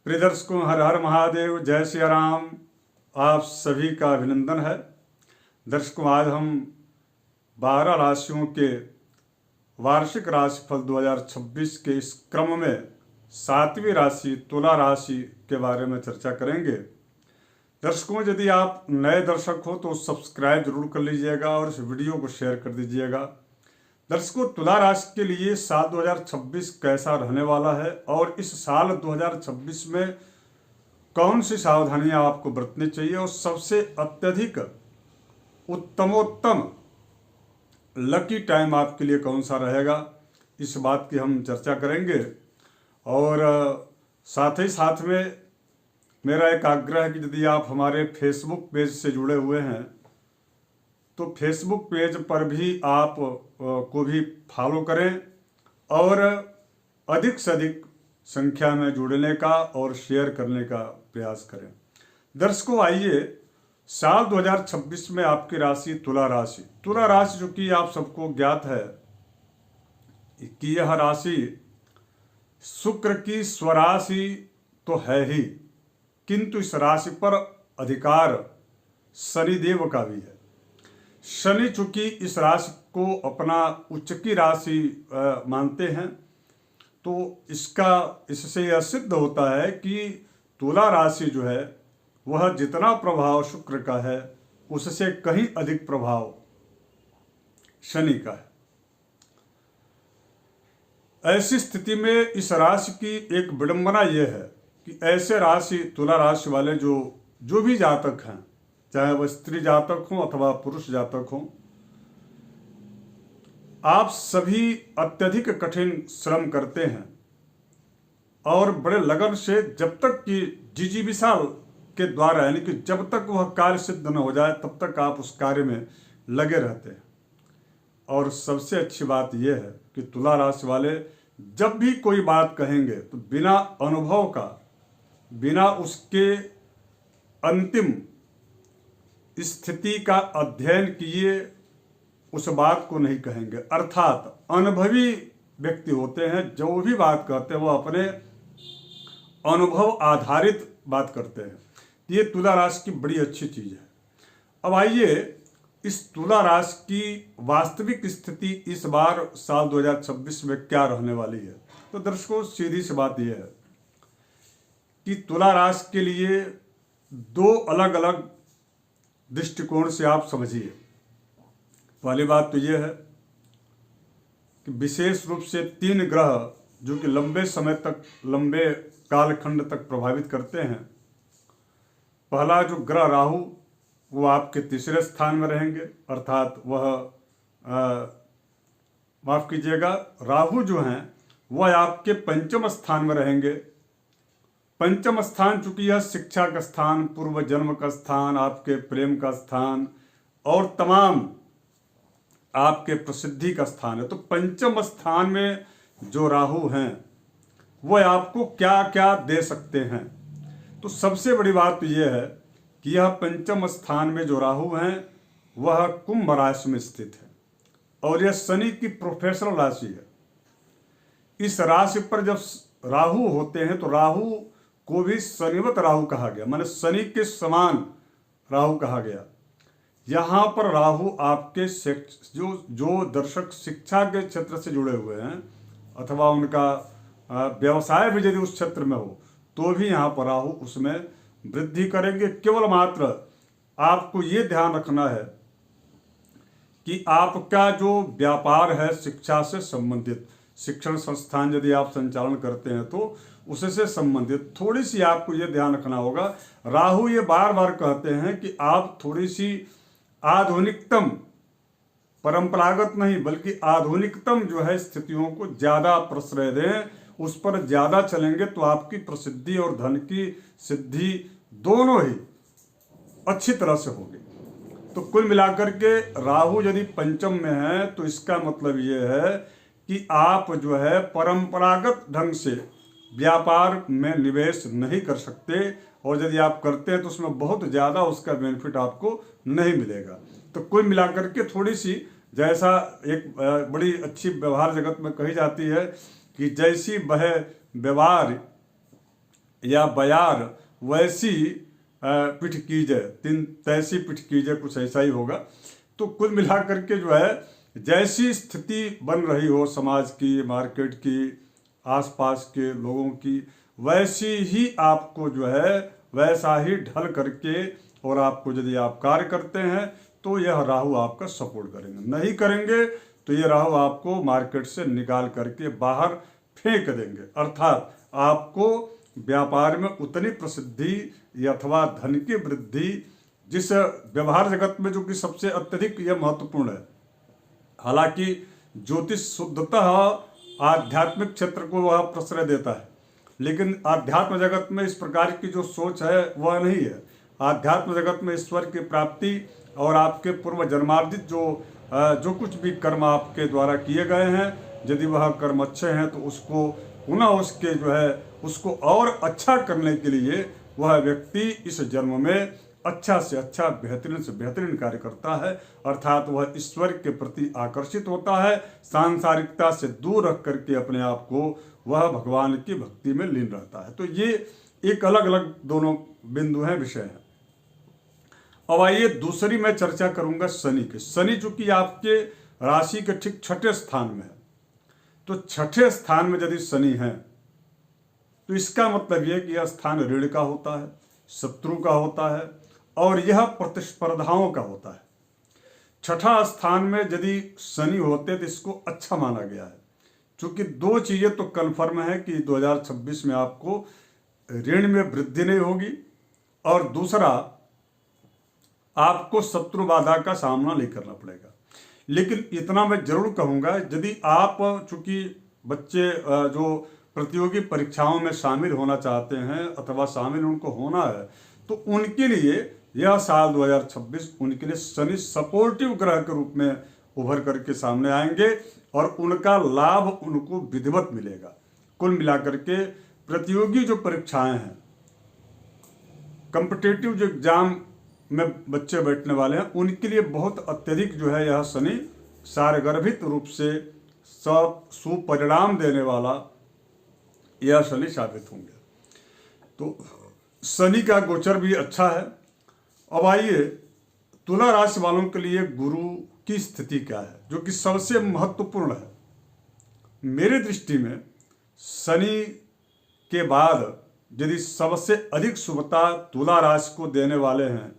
प्रिय दर्शकों, हर हर महादेव, जय श्री राम। आप सभी का अभिनंदन है। दर्शकों, आज हम 12 राशियों के वार्षिक राशिफल 2026 के इस क्रम में 7वीं राशि तुला राशि के बारे में चर्चा करेंगे। दर्शकों, यदि आप नए दर्शक हो तो सब्सक्राइब जरूर कर लीजिएगा और इस वीडियो को शेयर कर दीजिएगा। दर्शकों, तुला राशि के लिए साल 2026 कैसा रहने वाला है और इस साल 2026 में कौन सी सावधानियां आपको बरतनी चाहिए और सबसे अत्यधिक उत्तमोत्तम लकी टाइम आपके लिए कौन सा रहेगा, इस बात की हम चर्चा करेंगे। और साथ ही साथ में मेरा एक आग्रह है कि यदि आप हमारे फेसबुक पेज से जुड़े हुए हैं तो फेसबुक पेज पर भी आप को भी फॉलो करें और अधिक से अधिक संख्या में जुड़ने का और शेयर करने का प्रयास करें। दर्शकों, आइए साल 2026 में आपकी राशि तुला राशि जो कि आप सबको ज्ञात है कि यह राशि शुक्र की स्वराशि तो है ही, किंतु इस राशि पर अधिकार शनिदेव का भी है। शनि चूंकि इस राशि को अपना उच्च की राशि मानते हैं, तो इससे यह सिद्ध होता है कि तुला राशि जो है वह जितना प्रभाव शुक्र का है उससे कहीं अधिक प्रभाव शनि का है। ऐसी स्थिति में इस राशि की एक विडंबना यह है कि ऐसे राशि तुला राशि वाले जो भी जातक हैं, चाहे वह स्त्री जातक हो अथवा पुरुष जातक हो, आप सभी अत्यधिक कठिन श्रम करते हैं और बड़े लगन से जब तक कि जिजीविषा के द्वारा, यानी कि जब तक वह कार्य सिद्ध न हो जाए तब तक आप उस कार्य में लगे रहते हैं। और सबसे अच्छी बात यह है कि तुला राशि वाले जब भी कोई बात कहेंगे तो बिना अनुभव का, बिना उसके अंतिम स्थिति का अध्ययन किए उस बात को नहीं कहेंगे। अर्थात अनुभवी व्यक्ति होते हैं, जो भी बात कहते हैं वो अपने अनुभव आधारित बात करते हैं। ये तुला राशि की बड़ी अच्छी चीज है। अब आइए इस तुला राशि की वास्तविक स्थिति इस बार साल 2026 में क्या रहने वाली है। तो दर्शकों, सीधी सी बात यह है कि तुला राशि के लिए दो अलग अलग दृष्टिकोण से आप समझिए। पहली बात तो यह है कि विशेष रूप से 3 ग्रह जो कि लंबे समय तक, लंबे कालखंड तक प्रभावित करते हैं। पहला जो ग्रह राहु, वो आपके तीसरे स्थान में रहेंगे, अर्थात वह माफ कीजिएगा, राहु जो हैं वह आपके पंचम स्थान में रहेंगे। पंचम स्थान चूंकि यह शिक्षा का स्थान, पूर्व जन्म का स्थान, आपके प्रेम का स्थान और तमाम आपके प्रसिद्धि का स्थान है। तो पंचम स्थान में जो राहु हैं वह आपको क्या क्या दे सकते हैं। तो सबसे बड़ी बात तो यह है कि यह पंचम स्थान में जो राहु हैं वह कुंभ राशि में स्थित है और यह शनि की प्रोफेशनल राशि है। इस राशि पर जब राहु होते हैं तो राहु को भी शनिवत राहु कहा गया, माने शनि के समान राहु कहा गया। यहाँ पर राहु आपके जो दर्शक शिक्षा के क्षेत्र से जुड़े हुए हैं अथवा उनका व्यवसाय भी यदि उस क्षेत्र में हो तो भी यहाँ पर राहु उसमें वृद्धि करेंगे। केवल मात्र आपको ये ध्यान रखना है कि आपका जो व्यापार है शिक्षा से संबंधित, शिक्षण संस्थान यदि आप संचालन करते हैं तो उससे संबंधित थोड़ी सी आपको ये ध्यान रखना होगा। राहु ये बार बार कहते हैं कि आप थोड़ी सी आधुनिकतम, परंपरागत नहीं बल्कि आधुनिकतम जो है स्थितियों को ज्यादा प्रश्रय दें, उस पर ज्यादा चलेंगे तो आपकी प्रसिद्धि और धन की सिद्धि दोनों ही अच्छी तरह से होगी। तो कुल मिलाकर के राहु यदि पंचम में है तो इसका मतलब ये है कि आप जो है परंपरागत ढंग से व्यापार में निवेश नहीं कर सकते और यदि आप करते हैं तो उसमें बहुत ज़्यादा उसका बेनिफिट आपको नहीं मिलेगा। तो कुल मिलाकर के थोड़ी सी, जैसा एक बड़ी अच्छी व्यवहार जगत में कही जाती है कि जैसी बहे व्यवहार या बयार वैसी पिठ कीजिए, तीन तैसी पिठ कीजिए, कुछ ऐसा ही होगा। तो कुल मिलाकर के जो है जैसी स्थिति बन रही हो समाज की, मार्केट की, आसपास के लोगों की, वैसी ही आपको जो है वैसा ही ढल करके, और आपको यदि आप कार्य करते हैं तो यह राहु आपका सपोर्ट करेंगे। नहीं करेंगे तो ये राहु आपको मार्केट से निकाल करके बाहर फेंक देंगे। अर्थात आपको व्यापार में उतनी प्रसिद्धि अथवा धन की वृद्धि, जिस व्यवहार जगत में जो कि सबसे अत्यधिक यह महत्वपूर्ण है। हालांकि ज्योतिष शुद्धतः आध्यात्मिक क्षेत्र को वह प्रश्रय देता है, लेकिन आध्यात्म जगत में इस प्रकार की जो सोच है वह नहीं है। आध्यात्म जगत में ईश्वर की प्राप्ति और आपके पूर्व जन्मार्जित जो कुछ भी कर्म आपके द्वारा किए गए हैं, यदि वह कर्म अच्छे हैं तो उसको पुनः उसके जो है उसको और अच्छा करने के लिए वह व्यक्ति इस जन्म में अच्छा से अच्छा, बेहतरीन से बेहतरीन कार्य करता है। अर्थात वह ईश्वर के प्रति आकर्षित होता है, सांसारिकता से दूर रख करके अपने आप को वह भगवान की भक्ति में लीन रहता है। तो ये एक अलग अलग दोनों बिंदु हैं, विषय हैं। अब आइए दूसरी मैं चर्चा करूंगा शनि के। शनि चूंकि आपके राशि के ठीक छठे स्थान में है, तो छठे स्थान में यदि शनि है तो इसका मतलब यह कि यह स्थान ऋण का होता है, शत्रु का होता है, और यह प्रतिस्पर्धाओं का होता है। छठा स्थान में यदि शनि होते तो इसको अच्छा माना गया है, क्योंकि दो चीजें तो कन्फर्म है कि 2026 में आपको ऋण में वृद्धि नहीं होगी, और दूसरा आपको शत्रु बाधा का सामना नहीं करना पड़ेगा। लेकिन इतना मैं जरूर कहूँगा, यदि आप चूंकि बच्चे जो प्रतियोगी परीक्षाओं में शामिल होना चाहते हैं अथवा शामिल उनको होना है, तो उनके लिए यह साल 2026 उनके लिए शनि सपोर्टिव ग्रह के रूप में उभर करके सामने आएंगे, और उनका लाभ उनको विधिवत मिलेगा। कुल मिलाकर के प्रतियोगी जो परीक्षाएं हैं, कॉम्पिटिटिव जो एग्जाम में बच्चे बैठने वाले हैं, उनके लिए बहुत अत्यधिक जो है यह शनि सारगर्भित रूप से सुपरिणाम देने वाला यह शनि साबित होंगे। तो शनि का गोचर भी अच्छा है। अब आइए तुला राशि वालों के लिए गुरु की स्थिति क्या है, जो कि सबसे महत्वपूर्ण है। मेरी दृष्टि में शनि के बाद यदि सबसे अधिक शुभता तुला राशि को देने वाले हैं,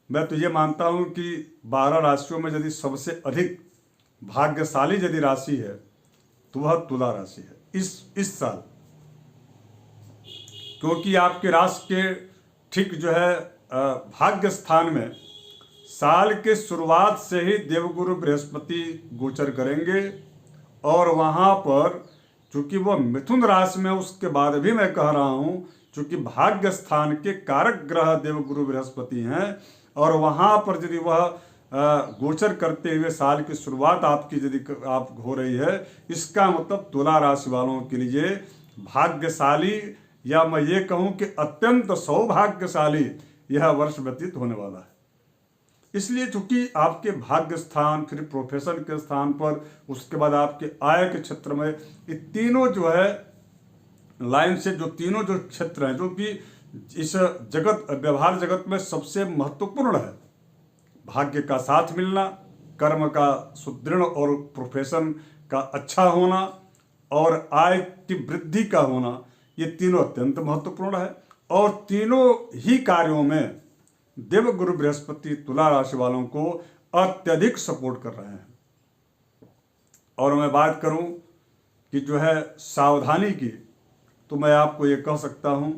मैं तो ये मानता हूं कि 12 राशियों में यदि सबसे अधिक भाग्यशाली यदि राशि है तो वह तुला राशि है इस साल। क्योंकि आपके राशि के ठीक जो है भाग्य स्थान में साल के शुरुआत से ही देवगुरु बृहस्पति गोचर करेंगे, और वहां पर चूंकि वह मिथुन राशि में, उसके बाद भी मैं कह रहा हूं चूंकि भाग्य स्थान के कारक ग्रह देवगुरु बृहस्पति हैं, और वहां पर यदि वह गोचर करते हुए साल की शुरुआत आपकी यदि आप हो रही है, इसका मतलब तुला राशि वालों के लिए भाग्यशाली, या मैं ये कहूं कि अत्यंत सौभाग्यशाली यह वर्ष व्यतीत होने वाला है। इसलिए चूंकि आपके भाग्य स्थान, फिर प्रोफेशन के स्थान पर, उसके बाद आपके आय के क्षेत्र में, ये तीनों जो है लाइन से जो तीनों जो क्षेत्र हैं, जो कि इस जगत व्यवहार जगत में सबसे महत्वपूर्ण है, भाग्य का साथ मिलना, कर्म का सुदृढ़ और प्रोफेशन का अच्छा होना, और आय की वृद्धि का होना, ये तीनों अत्यंत महत्वपूर्ण है। और तीनों ही कार्यों में देवगुरु बृहस्पति तुला राशि वालों को अत्यधिक सपोर्ट कर रहे हैं। और मैं बात करूं कि जो है सावधानी की, तो मैं आपको ये कह सकता हूं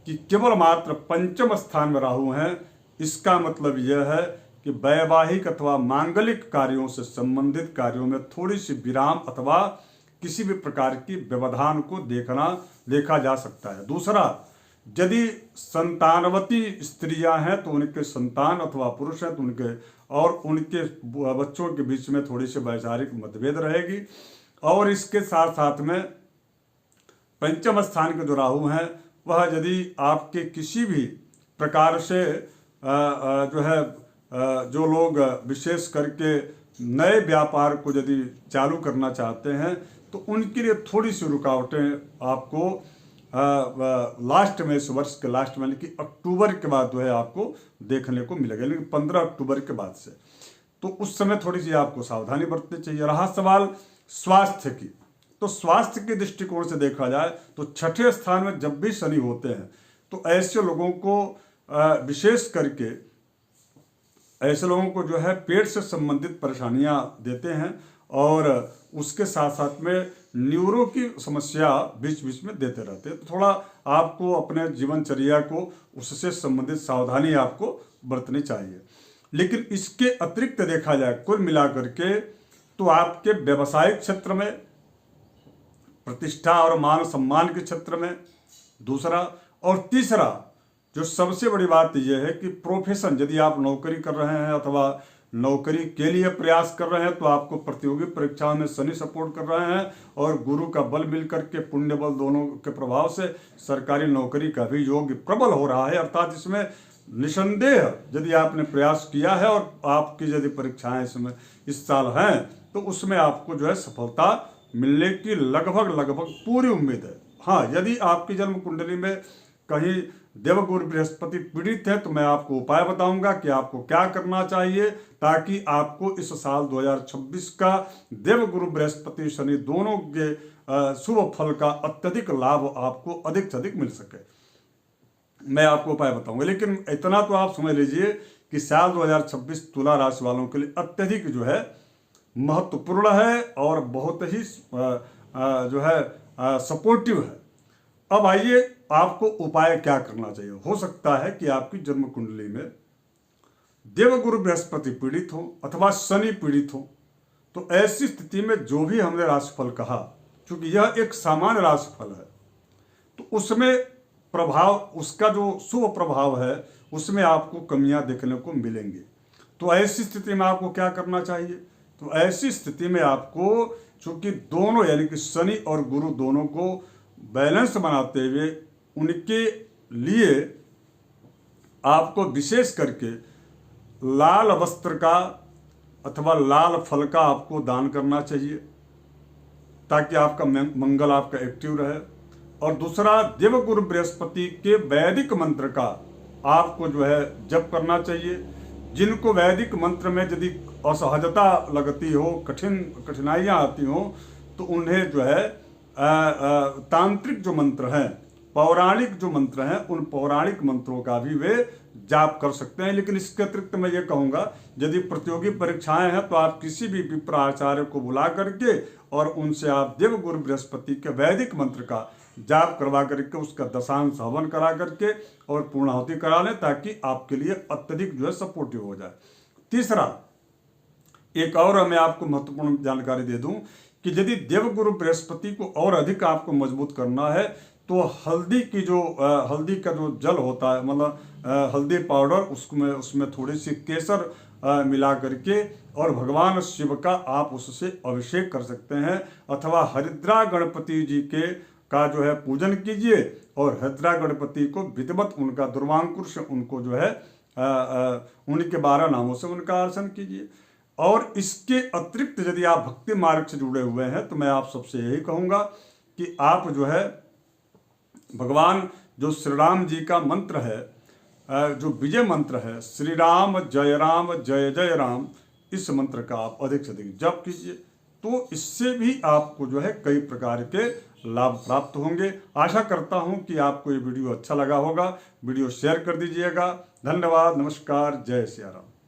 कि केवल मात्र पंचम स्थान में राहु हैं। इसका मतलब यह है कि वैवाहिक अथवा मांगलिक कार्यों से संबंधित कार्यों में थोड़ी सी विराम अथवा किसी भी प्रकार की व्यवधान को देखा जा सकता है। दूसरा, यदि संतानवती स्त्रियां हैं तो उनके संतान अथवा पुरुष हैं तो उनके बच्चों के बीच में थोड़ी सी वैचारिक मतभेद रहेगी। और इसके साथ साथ में पंचम स्थान के जो राहु हैं, वह यदि आपके किसी भी प्रकार से जो है जो लोग विशेष करके नए व्यापार को यदि चालू करना चाहते हैं, तो उनके लिए थोड़ी सी रुकावटें आपको लास्ट में, इस वर्ष के लास्ट में, यानी कि अक्टूबर के बाद जो है आपको देखने को मिलेगा, यानी 15 अक्टूबर के बाद से। तो उस समय थोड़ी सी आपको सावधानी बरतनी चाहिए। रहा सवाल स्वास्थ्य की, तो स्वास्थ्य के दृष्टिकोण से देखा जाए तो छठे स्थान में जब भी शनि होते हैं तो ऐसे लोगों को विशेष करके ऐसे लोगों को जो है पेट से संबंधित परेशानियां देते हैं, और उसके साथ साथ में न्यूरो की समस्या बीच बीच में देते रहते हैं। तो थोड़ा आपको अपने जीवनचर्या को उससे संबंधित सावधानी आपको बरतनी चाहिए। लेकिन इसके अतिरिक्त देखा जाए कुल मिलाकर के तो आपके व्यवसायिक क्षेत्र में, प्रतिष्ठा और मान सम्मान के क्षेत्र में दूसरा, और तीसरा जो सबसे बड़ी बात यह है कि प्रोफेशन, यदि आप नौकरी कर रहे हैं अथवा नौकरी के लिए प्रयास कर रहे हैं तो आपको प्रतियोगी परीक्षाओं में शनि सपोर्ट कर रहे हैं, और गुरु का बल मिलकर के पुण्य बल दोनों के प्रभाव से सरकारी नौकरी का भी योग प्रबल हो रहा है। अर्थात इसमें निसंदेह यदि आपने प्रयास किया है और आपकी यदि परीक्षाएं इसमें इस साल हैं तो उसमें आपको जो है सफलता मिलने की लगभग पूरी उम्मीद है। हाँ, यदि आपकी जन्म कुंडली में कहीं देवगुरु बृहस्पति पीड़ित है तो मैं आपको उपाय बताऊंगा कि आपको क्या करना चाहिए ताकि आपको इस साल 2026 का देवगुरु बृहस्पति शनि दोनों के शुभ फल का अत्यधिक लाभ आपको अधिक से अधिक मिल सके। मैं आपको उपाय बताऊंगा, लेकिन इतना तो आप समझ लीजिए कि साल 2026 तुला राशि वालों के लिए अत्यधिक जो है महत्वपूर्ण है और बहुत ही जो है सपोर्टिव है। अब आइए आपको उपाय क्या करना चाहिए। हो सकता है कि आपकी जन्म कुंडली में देवगुरु बृहस्पति पीड़ित हो अथवा शनि पीड़ित हो, तो ऐसी स्थिति में जो भी हमने राशिफल कहा, क्योंकि यह एक सामान्य राशिफल है, तो उसमें प्रभाव, उसका जो शुभ प्रभाव है उसमें आपको कमियां देखने को मिलेंगी। तो ऐसी स्थिति में आपको क्या करना चाहिए? तो ऐसी स्थिति में आपको, चूंकि दोनों यानी कि शनि और गुरु दोनों को बैलेंस बनाते हुए उनके लिए आपको विशेष करके लाल वस्त्र का अथवा लाल फल का आपको दान करना चाहिए ताकि आपका मंगल आपका एक्टिव रहे। और दूसरा, देवगुरु बृहस्पति के वैदिक मंत्र का आपको जो है जप करना चाहिए। जिनको वैदिक मंत्र में यदि असहजता लगती हो, कठिनाइयाँ आती हो, तो उन्हें जो है तांत्रिक जो मंत्र हैं, पौराणिक जो मंत्र हैं, उन पौराणिक मंत्रों का भी वे जाप कर सकते हैं। लेकिन इसके अतिरिक्त मैं ये कहूँगा, यदि प्रतियोगी परीक्षाएं हैं तो आप किसी भी विप्र आचार्य को बुला करके और उनसे आप देवगुरु बृहस्पति के वैदिक मंत्र का जाप करवा करके उसका दशांश हवन करा करके और पूर्णाहुति करा लें ताकि आपके लिए अत्यधिक जो है सपोर्टिव हो जाए। तीसरा, एक और मैं आपको महत्वपूर्ण जानकारी दे दूं कि यदि देवगुरु बृहस्पति को और अधिक आपको मजबूत करना है तो हल्दी की जो हल्दी का जो जल होता है, मतलब हल्दी पाउडर, उसमें थोड़ी सी केसर मिला करके और भगवान शिव का आप उससे अभिषेक कर सकते हैं, अथवा हरिद्रा गणपति जी के का जो है पूजन कीजिए और हरिद्रा गणपति को विधिवत उनका दुर्वांकुर से उनको जो है उनके 12 नामों से उनका अर्चन कीजिए। और इसके अतिरिक्त यदि आप भक्ति मार्ग से जुड़े हुए हैं तो मैं आप सबसे यही कहूँगा कि आप जो है भगवान जो श्री राम जी का मंत्र है, जो विजय मंत्र है, श्री राम जय जय राम, इस मंत्र का आप अधिक से अधिक जप कीजिए, तो इससे भी आपको जो है कई प्रकार के लाभ प्राप्त होंगे। आशा करता हूं कि आपको ये वीडियो अच्छा लगा होगा। वीडियो शेयर कर दीजिएगा। धन्यवाद, नमस्कार, जय सिया राम।